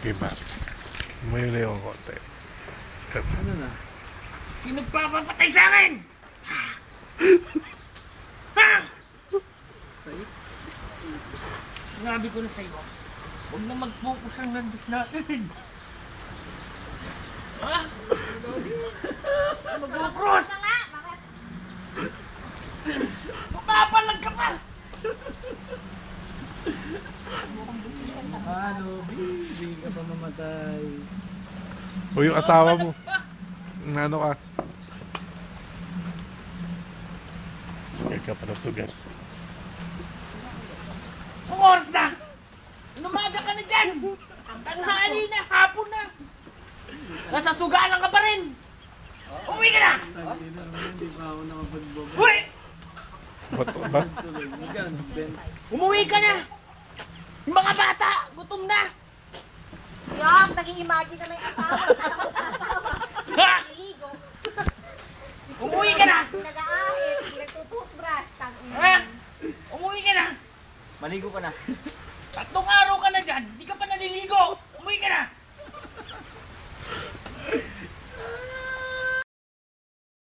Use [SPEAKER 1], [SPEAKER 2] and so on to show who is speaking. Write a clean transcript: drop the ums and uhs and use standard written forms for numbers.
[SPEAKER 1] Iba. Umayo na yung konti.
[SPEAKER 2] Ano na?
[SPEAKER 3] Sino papapatay sa akin? Ha?
[SPEAKER 2] Sa'yo?
[SPEAKER 3] Sinabi ko na sa iyo, huwag na mag-focus ang nandun natin. Ha? Mag-cross!
[SPEAKER 4] Na nga, bakit?
[SPEAKER 3] Mapapalag ka pa!
[SPEAKER 2] Ano, hindi ka pa mamatay.
[SPEAKER 1] O yung asawa mo. Ano ka? Sugar ka pala, sugar.
[SPEAKER 3] Ang oras na! Lumaga ka na dyan! Tanghali na, hapon na! Nasa sugalan ka pa rin! Umuwi ka na!
[SPEAKER 2] Hindi pa ako nakapagbobo.
[SPEAKER 3] Uy!
[SPEAKER 1] Ba't?
[SPEAKER 2] Magkano, Ben?
[SPEAKER 3] Umuwi ka na! Yung mga bata, gutom na!
[SPEAKER 4] Yok, nag-i-imagine na may asawa.
[SPEAKER 3] Ha?
[SPEAKER 4] Naligo.
[SPEAKER 3] Umuwi ka na!
[SPEAKER 4] Nag-aahit. Nagtutoothbrush.
[SPEAKER 3] Ha? Umuwi ka na!
[SPEAKER 2] Maligo ka na.
[SPEAKER 3] 3 araw ka na dyan, di